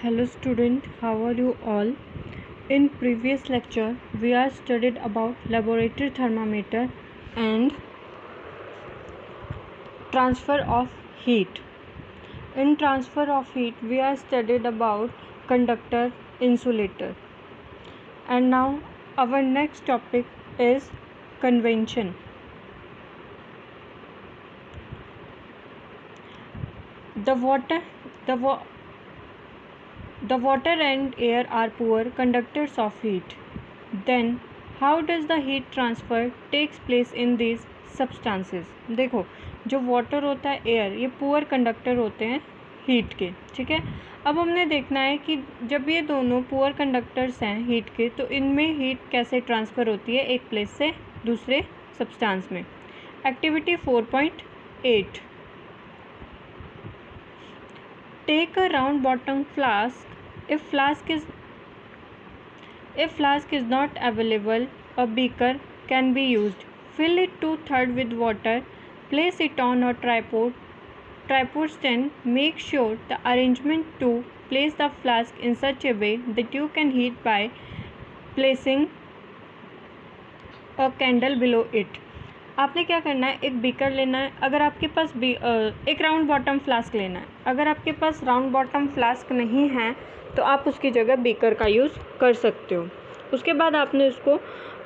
Hello student, how are you all? In previous lecture, we are studied about laboratory thermometer and transfer of heat. In transfer of heat, we are studied about conductor, insulator. And now our next topic is convection. The water and air are poor conductors of heat. Then how does the heat transfer takes place in these substances? देखो, जो water होता है, air, ये poor conductor होते हैं heat के. ठीक है, अब हमने देखना है कि जब ये दोनों पुअर कंडक्टर्स हैं हीट के, तो इनमें हीट कैसे ट्रांसफ़र होती है एक प्लेस से दूसरे सब्सटेंस में. Activity 4.8. Take a round bottom flask. If flask is not available, a beaker can be used. Fill it 2/3 with water. Place it on a tripod stand. Make sure the arrangement to place the flask in such a way that you can heat by placing a candle below it. आपने क्या करना है, एक beaker लेना है. अगर आपके पास एक राउंड बॉटम फ्लास्क लेना है. अगर आपके पास राउंड बॉटम फ्लास्क नहीं है तो आप उसकी जगह बीकर का यूज़ कर सकते हो. उसके बाद आपने उसको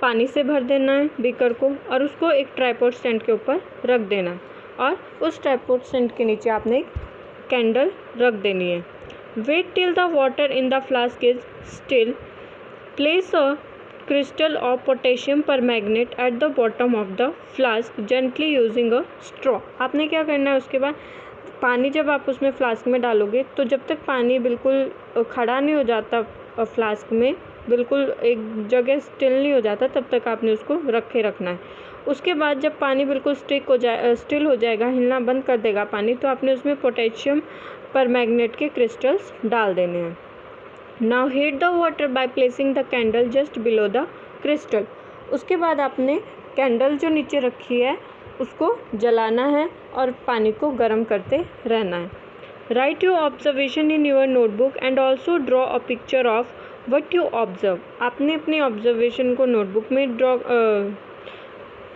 पानी से भर देना है बीकर को, और उसको एक ट्राइपॉड स्टैंड के ऊपर रख देना, और उस ट्राइपॉड स्टैंड के नीचे आपने एक कैंडल रख देनी है. Wait till the water in the flask is still. Place a crystal of potassium permanganate at the bottom of the flask gently using a straw. आपने क्या करना है, उसके बाद पानी जब आप उसमें फ्लास्क में डालोगे तो जब तक पानी बिल्कुल खड़ा नहीं हो जाता फ्लास्क में, बिल्कुल एक जगह स्टिल नहीं हो जाता, तब तक आपने उसको रखे रखना है. उसके बाद जब पानी बिल्कुल स्टिल हो जाएगा, हिलना बंद कर देगा पानी, तो आपने उसमें पोटेशियम परमैंगनेट के क्रिस्टल्स डाल देने हैं. Now heat the water by placing the candle just below the crystal. उसके बाद आपने कैंडल जो नीचे रखी है उसको जलाना है और पानी को गर्म करते रहना है. Write your observation in your notebook and also draw a picture of what you observe. आपने अपनी ऑब्जर्वेशन को नोटबुक में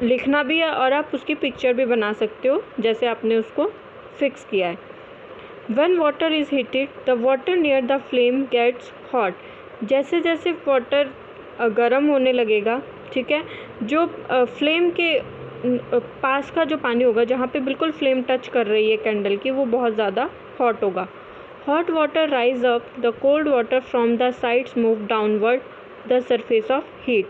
लिखना भी है और आप उसकी पिक्चर भी बना सकते हो जैसे आपने उसको फिक्स किया है. When water is heated, the water near the flame gets hot. जैसे जैसे वाटर गर्म होने लगेगा, ठीक है, जो फ्लेम के पास का जो पानी होगा, जहाँ पे बिल्कुल फ्लेम टच कर रही है कैंडल की, वो बहुत ज़्यादा हॉट होगा. Hot water rise up, the cold water from the sides move downward the surface of heat.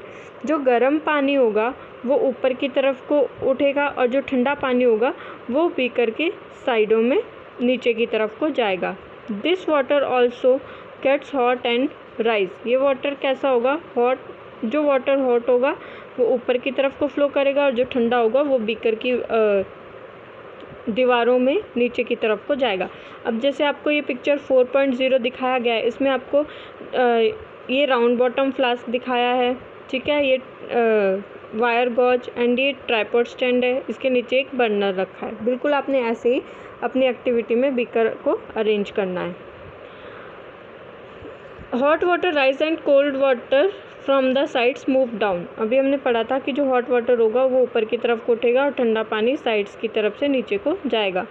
जो गर्म पानी होगा वो ऊपर की तरफ को उठेगा और जो ठंडा पानी होगा वो बीकर के साइडों में नीचे की तरफ को जाएगा. This water also gets hot and rise. ये वाटर कैसा होगा, हॉट. जो वाटर हॉट होगा वो ऊपर की तरफ को फ्लो करेगा और जो ठंडा होगा वो बीकर की दीवारों में नीचे की तरफ को जाएगा. अब जैसे आपको ये पिक्चर 4.0 दिखाया गया है, इसमें आपको ये राउंड बॉटम फ्लास्क दिखाया है, ठीक है, ये वायर गॉज एंड ये ट्राइपॉड स्टैंड है, इसके नीचे एक बर्नर रखा है. बिल्कुल आपने ऐसे ही अपनी एक्टिविटी में बीकर को अरेंज करना है. Hot water rise and cold water from the sides move down. अभी हमने पढ़ा था कि जो हॉट वाटर होगा वो ऊपर की तरफ को उठेगा और ठंडा पानी साइड्स की तरफ से नीचे को जाएगा.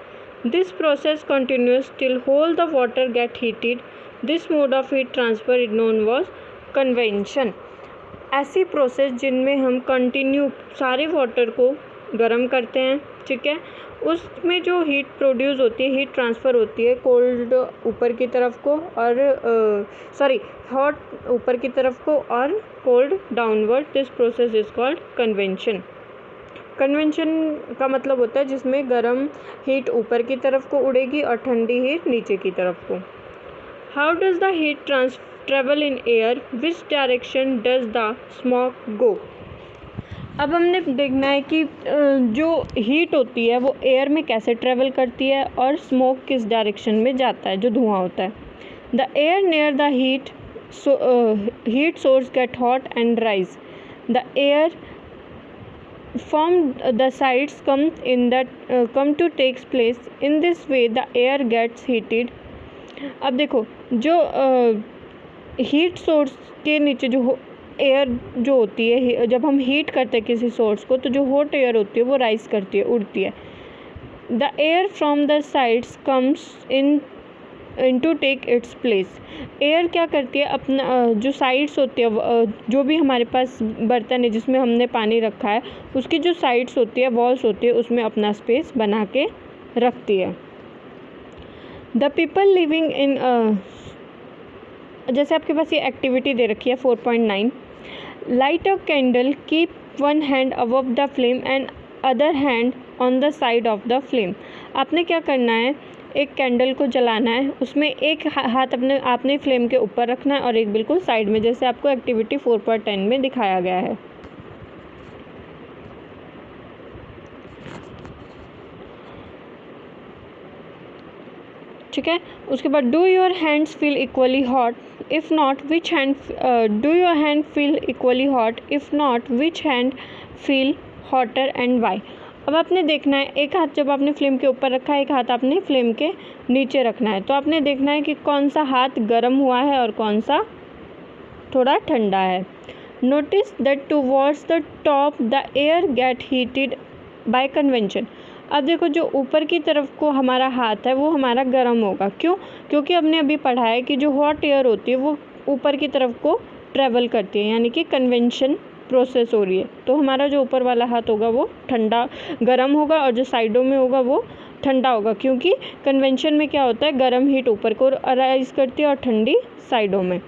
This process continues till whole the water get heated. This mode of heat transfer is known was convention. ऐसी प्रोसेस जिनमें हम कंटिन्यू सारे वाटर को गर्म करते हैं, ठीक है, उसमें जो हीट प्रोड्यूस होती है, हीट ट्रांसफ़र होती है कोल्ड ऊपर की तरफ को और हॉट ऊपर की तरफ को और cold downward. This process is called convention. Convention का मतलब होता है जिसमें गर्म हीट ऊपर की तरफ को उड़ेगी और ठंडी हीट नीचे की तरफ को. How does the heat travel in air, which direction does the smoke go. अब हमने देखना है कि जो हीट होती है वो एयर में कैसे ट्रेवल करती है और स्मोक किस डायरेक्शन में जाता है, जो धुआं होता है. The air near the heat source get hot and rise. The air from the sides come to takes place. In this way the air gets heated अब देखो जो हीट सोर्स के नीचे जो एयर जो होती है, जब हम हीट करते हैं किसी सोर्स को तो जो हॉट एयर होती है वो राइज करती है, उड़ती है। The air from the sides comes in to take its place. Air क्या करती है, अपना जो साइड्स होती है, जो भी हमारे पास बर्तन है जिसमें हमने पानी रखा है, उसकी जो साइड्स होती है, वॉल्स होती है, उसमें अपना स्पेस बना के रखती है। द पीपल लिविंग इन, जैसे आपके पास ये एक्टिविटी दे रखी है 4.9, light a candle, keep one hand above the flame and other hand on the side of the flame. आपने क्या करना है, एक कैंडल को जलाना है, उसमें एक हाथ आपने फ्लेम के ऊपर रखना है और एक बिल्कुल साइड में, जैसे आपको एक्टिविटी 4.10 में दिखाया गया है। ठीक है, उसके बाद do your hands feel equally hot, if not which hand, do your hand feel equally hot, if not which hand feel hotter and why. अब आपने देखना है, एक हाथ जब आपने फ्लेम के ऊपर रखा है, एक हाथ आपने फ्लेम के नीचे रखना है, तो आपने देखना है कि कौन सा हाथ गर्म हुआ है और कौन सा थोड़ा ठंडा है। Notice that towards the top the air gate heated bye convention. अब देखो जो ऊपर की तरफ को हमारा हाथ है वो हमारा गर्म होगा, क्यों? क्योंकि हमने अभी पढ़ा है कि जो हॉट एयर होती है वो ऊपर की तरफ को ट्रैवल करती है, यानी कि कन्वेंशन प्रोसेस हो रही है, तो हमारा जो ऊपर वाला हाथ होगा वो ठंडा गर्म होगा और जो साइडों में होगा वो ठंडा होगा, क्योंकि कन्वेंशन में क्या होता है, गर्म हीट ऊपर को अराइज करती है और ठंडी साइडों में।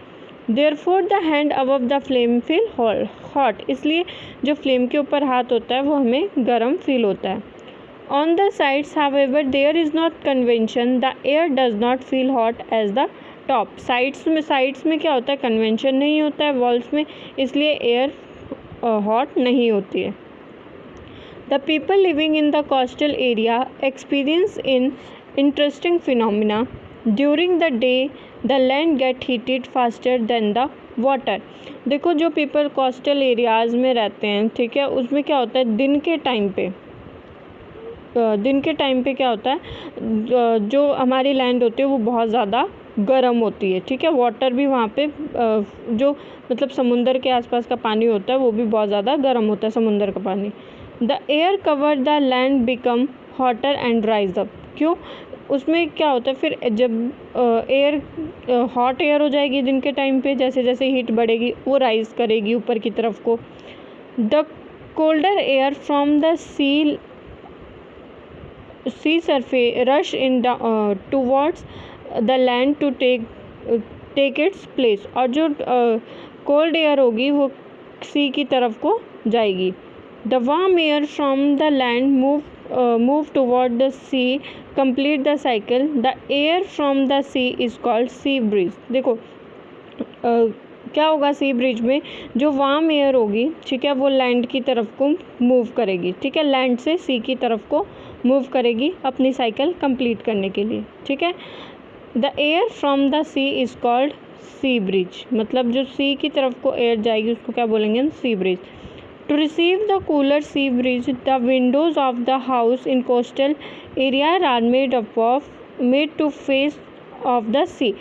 Therefore the hand above the flame feel hot, इसलिए जो फ्लेम के ऊपर हाथ होता है वो हमें गर्म फील होता है। On the sides, however, there is not convention. The air does not feel hot as the top. Sides में क्या होता है, कन्वेंशन नहीं होता है वॉल्स में, इसलिए एयर हॉट नहीं होती है। The people living in the coastal area experience in interesting phenomena. During the day, the land get heated faster than the water. देखो जो पीपल कोस्टल एरियाज़ में रहते हैं, ठीक है, उसमें क्या होता है, दिन के टाइम पे क्या होता है, जो हमारी लैंड होती है वो बहुत ज़्यादा गर्म होती है। ठीक है, वाटर भी वहाँ पे जो मतलब समुंदर के आसपास का पानी होता है वो भी बहुत ज़्यादा गर्म होता है, समुंदर का पानी। The air cover the land become hotter and rise up. क्यों? उसमें क्या होता है, फिर जब एयर हॉट एयर हो जाएगी दिन के टाइम पे, जैसे जैसे हीट बढ़ेगी वो राइज करेगी ऊपर की तरफ को। The colder air from the sea surface rush in towards the land to take its place, और जो कोल्ड एयर होगी वो सी की तरफ को जाएगी। The warm air from the land move toward the sea complete the cycle. The air from the sea is called sea breeze. देखो क्या होगा, सी ब्रिज में जो वार्म एयर होगी, ठीक है, वो लैंड की तरफ को मूव करेगी। ठीक है, लैंड से सी की तरफ को मूव करेगी अपनी साइकिल कंप्लीट करने के लिए। ठीक है, the air from the sea is called sea breeze, मतलब जो सी की तरफ को एयर जाएगी उसको क्या बोलेंगे हम, sea breeze. To receive the cooler sea breeze the windows of the house in coastal area are made to face of the sea.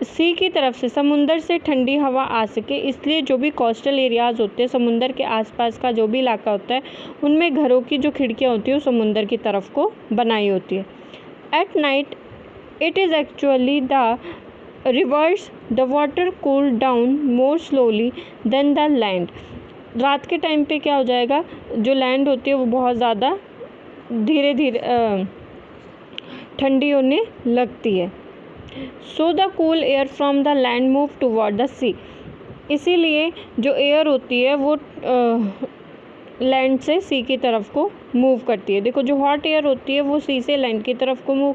Sea की तरफ से, समुंदर से ठंडी हवा आ सके, इसलिए जो भी कोस्टल एरियाज़ होते हैं, समुंदर के आसपास का जो भी इलाका होता है, उनमें घरों की जो खिड़कियाँ होती हैं वो समुंदर की तरफ को बनाई होती है। At night it is actually the reverse, the water cool down more slowly than the land. रात के टाइम पे क्या हो जाएगा, जो लैंड होती है वो बहुत ज़्यादा धीरे धीरे ठंडी होने लगती है। So the cool air from the land move toward the sea. इसीलिए जो एयर होती है वो लैंड से सी की तरफ को मूव करती है। देखो जो हॉट एयर होती है वो सी से लैंड की तरफ को मूव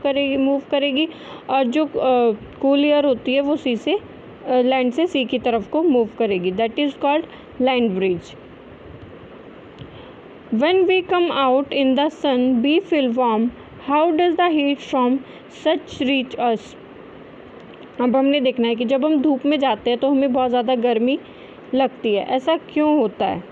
करेगी और जो कूल एयर होती है वो सी से लैंड से सी की तरफ को मूव करेगी। That is called land bridge. When we come out in the sun, we feel warm. How does the heat from such reach us? अब हमने देखना है कि जब हम धूप में जाते हैं तो हमें बहुत ज़्यादा गर्मी लगती है, ऐसा क्यों होता है?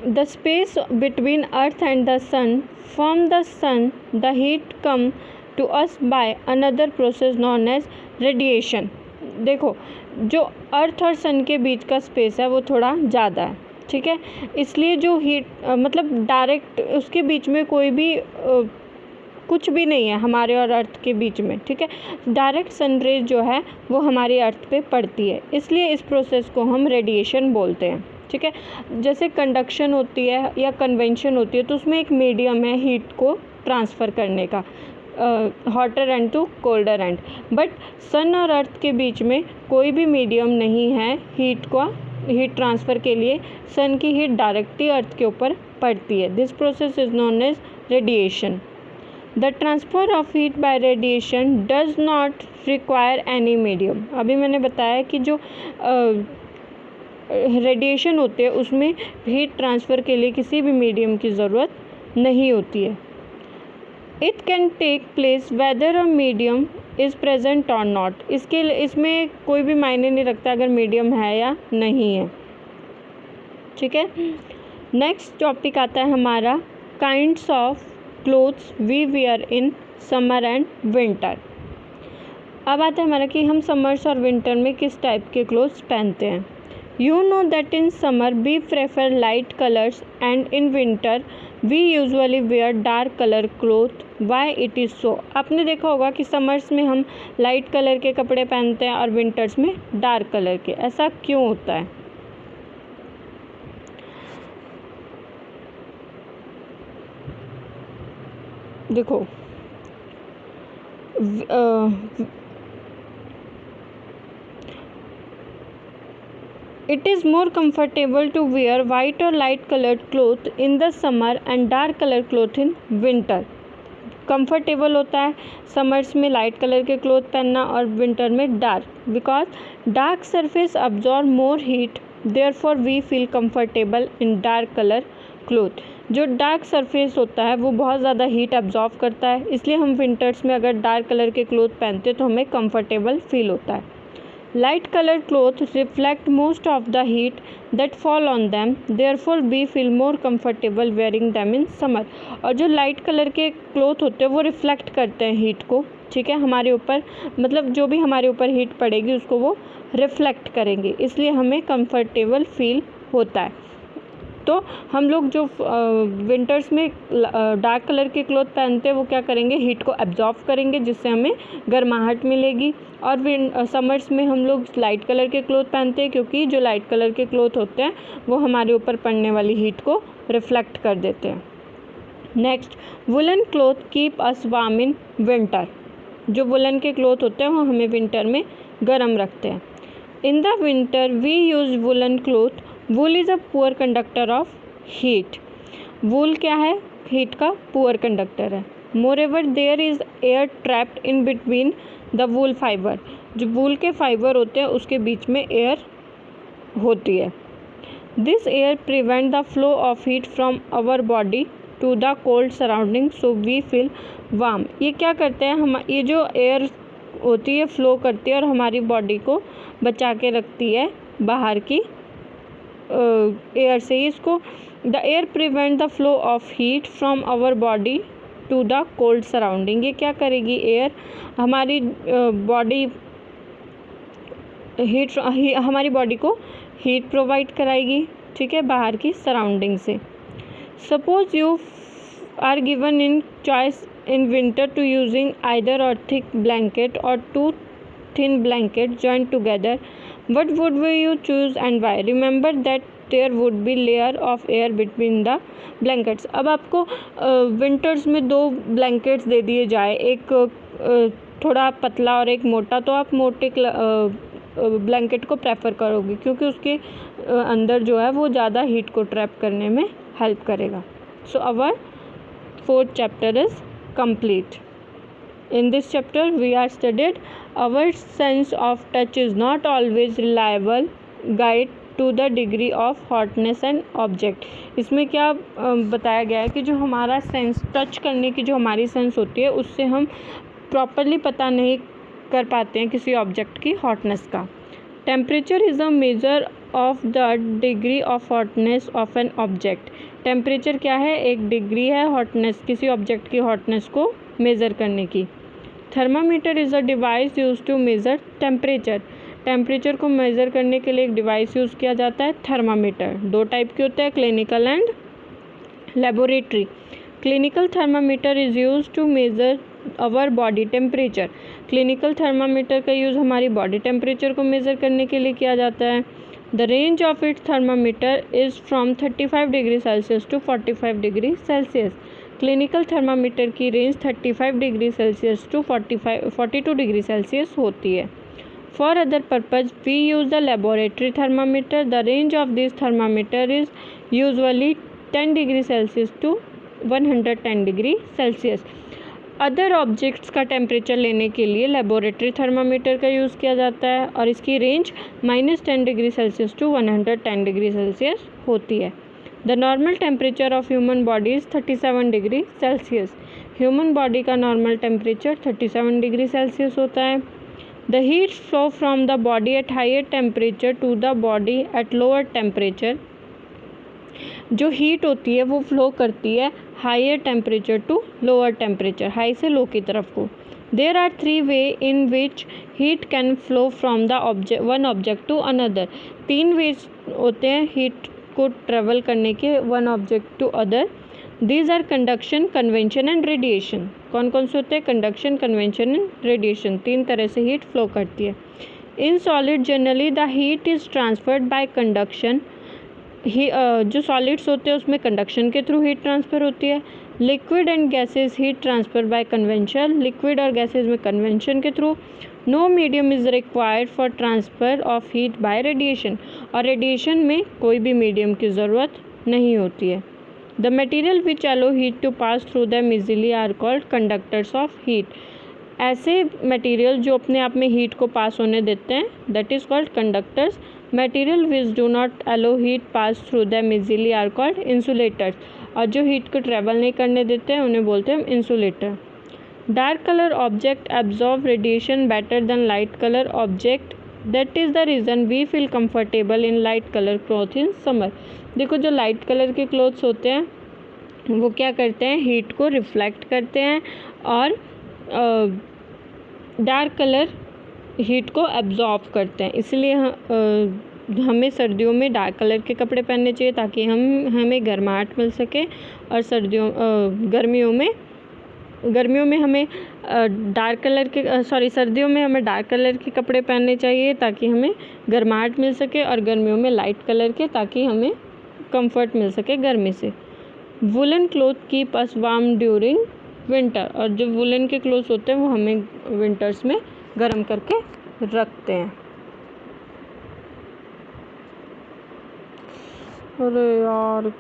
the space between earth and the sun. From the sun the heat come to us by another process known as radiation. देखो, जो अर्थ और सन के बीच का स्पेस है वो थोड़ा ज़्यादा है, ठीक है, इसलिए जो हीट मतलब डायरेक्ट उसके बीच में कोई भी कुछ भी नहीं है हमारे और अर्थ के बीच में, ठीक है। डायरेक्ट सनरेज जो है वो हमारी अर्थ पे पड़ती है, इसलिए इस प्रोसेस को हम रेडिएशन बोलते हैं, ठीक है। जैसे कंडक्शन होती है या कन्वेंशन होती है तो उसमें एक मीडियम है हीट को ट्रांसफ़र करने का, hotter end to colder end, but sun और अर्थ के बीच में कोई भी मीडियम नहीं है हीट ट्रांसफ़र के लिए। सन की हीट डायरेक्टली अर्थ के ऊपर पड़ती है। This process is known as radiation. The transfer of heat by radiation does not require any medium. अभी मैंने बताया कि जो रेडिएशन होते हैं उसमें हीट ट्रांसफ़र के लिए किसी भी मीडियम की ज़रूरत नहीं होती है। It can take place whether a medium is present और नॉट। इसमें कोई भी मायने नहीं रखता अगर मीडियम है या नहीं है, ठीक है। नेक्स्ट टॉपिक आता है हमारा kinds of clothes we wear in summer and winter. अब आता है हमारा कि हम समर्स और विंटर में किस टाइप के क्लोथ्स पहनते हैं। You know that in summer we prefer light colors and in winter we usually wear dark color cloth. Why it is so? आपने देखा होगा कि समर्स में हम लाइट कलर के कपड़े पहनते हैं और विंटर्स में डार्क कलर के। ऐसा क्यों होता है? देखो, it is more comfortable to wear white or light colored cloth in the summer and dark colored cloth in winter. Comfortable होता है समर्स में लाइट कलर के क्लोथ पहनना और विंटर में dark, because dark surface absorb more heat, therefore we feel comfortable in dark colour cloth. जो dark surface होता है वो बहुत ज़्यादा हीट अब्जॉर्ब करता है, इसलिए हम विंटर्स में अगर डार्क कलर के क्लोथ पहनते तो हमें कंफर्टेबल फील होता है। Light colored clothes reflect most of the heat that fall on them, therefore we feel more comfortable wearing them in summer. और जो लाइट कलर के क्लोथ होते हैं वो रिफ्लेक्ट करते हैं हीट को, ठीक है, हमारे ऊपर, मतलब जो भी हमारे ऊपर हीट पड़ेगी उसको वो रिफ्लेक्ट करेंगे, इसलिए हमें कंफर्टेबल फील होता है। तो हम लोग जो विंटर्स में डार्क कलर के क्लोथ पहनते हैं वो क्या करेंगे, हीट को एब्जॉर्ब करेंगे जिससे हमें गर्माहट मिलेगी। और समर्स में हम लोग लाइट कलर के क्लोथ पहनते हैं क्योंकि जो लाइट कलर के क्लोथ होते हैं वो हमारे ऊपर पड़ने वाली हीट को रिफ्लेक्ट कर देते हैं। Next, woollen cloth keep us warm in winter. जो वुलन के क्लोथ होते हैं वो हमें विंटर में गर्म रखते हैं। In the winter we use woollen cloth. Wool is a poor conductor of heat. Wool क्या है, हीट का पुअर कंडक्टर है। Moreover there is air trapped in between the wool fibre. जो वूल के फाइबर होते हैं उसके बीच में एयर होती है। This air prevent the flow of heat from our body to the cold surrounding, so we feel warm. ये क्या करते हैं, हम ये जो एयर होती है फ्लो करती है और हमारी बॉडी को बचा के रखती है बाहर की एयर से। इसको the air prevent the flow of heat from our body to the cold surrounding. ये क्या करेगी, एयर हमारी हमारी बॉडी को हीट प्रोवाइड कराएगी, ठीक है, बाहर की सराउंडिंग से। Suppose you are given in choice in winter to using either और थिक ब्लैंकेट और two thin blanket joint together, what would you choose and why? Remember that there would be layer of air between the blankets. अब आपको winters में दो blankets दे दिए जाए, एक थोड़ा पतला और एक मोटा, तो आप मोटे ब्लैंकेट को प्रेफर करोगे क्योंकि उसके अंदर जो है वो ज़्यादा हीट को ट्रैप करने में हेल्प करेगा। So our 4th chapter is complete. In this chapter we are studied our sense of touch is not always reliable guide to the degree of hotness and object. इसमें क्या बताया गया है कि जो हमारा सेंस, टच करने की जो हमारी सेंस होती है उससे हम प्रॉपरली पता नहीं कर पाते हैं किसी ऑब्जेक्ट की हॉटनेस का। Temperature is a measure of the degree of hotness of an object. Temperature क्या है? एक डिग्री है हॉटनेस, किसी ऑब्जेक्ट की हॉटनेस को मेज़र करने की। Thermometer is a device use to measure temperature. Temperature को मेज़र करने के लिए एक डिवाइस यूज़ किया जाता है, थर्मामीटर। दो टाइप के होते हैं, clinical and laboratory. Clinical thermometer is use to measure our body temperature. Clinical thermometer का यूज़ हमारी बॉडी टेम्परेचर को मेज़र करने के लिए किया जाता है। The range of its thermometer is from 35 degree Celsius to 45 degree Celsius. Clinical thermometer की range 35 degree Celsius to 42 degree Celsius होती है। For other purpose we use the laboratory thermometer. The range of this thermometer is usually 10 degree Celsius to 110 degree Celsius. Other objects का temperature लेने के लिए laboratory thermometer का use किया जाता है और इसकी range -10 degree Celsius to 110 degree Celsius होती है। The normal temperature of human body is 37 degree Celsius. Human body का नॉर्मल टेम्परेचर 37 डिग्री सेल्सियस होता है। The heat flow from the body at higher temperature to the body at lower temperature. जो heat होती है वो flow करती है higher temperature to lower temperature, high से लो की तरफ को। There are 3 way in which heat can flow from the one object to another. 3 ways होते हैं हीट को ट्रेवल करने के one object to other. These are conduction, convention and radiation. कौन कौन से होते हैं? Conduction, convention and radiation. 3 तरह से हीट फ्लो करती है। In solid generally the heat is transferred by conduction. जो सॉलिड्स होते हैं उसमें कंडक्शन के थ्रू हीट ट्रांसफ़र होती है। Liquid and gases heat transfer by convention. Liquid और गैसेस में कन्वेंशन के थ्रू। No medium is required for transfer of heat by radiation. और रेडिएशन में कोई भी मीडियम की ज़रूरत नहीं होती है। The material which allow heat to pass through them easily are called conductors of heat. ऐसे मटेरियल जो अपने आप में हीट को पास होने देते हैं, that is called conductors. Material which do not allow heat pass through them easily are called insulators. और जो हीट को ट्रेवल नहीं करने देते हैं उन्हें बोलते हैं हम insulator. Dark colour object absorb radiation better than light colour object. That is the reason we feel comfortable in light colour cloth in summer. देखो जो लाइट कलर के क्लॉथ्स होते हैं वो क्या करते हैं? हीट को रिफ्लेक्ट करते हैं और डार्क कलर हीट को एब्जॉर्ब करते हैं। इसलिए हमें सर्दियों में डार्क कलर के कपड़े पहनने चाहिए ताकि हमें गर्माहट मिल सके। और गर्मियों में हमें सर्दियों में हमें डार्क कलर के कपड़े पहनने चाहिए ताकि हमें गर्माहट मिल सके, और गर्मियों में लाइट कलर के ताकि हमें कंफर्ट मिल सके गर्मी से। Woollen cloth keep us warm during winter. और जो वुलन के क्लोथ्स होते हैं वो हमें विंटर्स में गर्म करके रखते हैं। अरे यार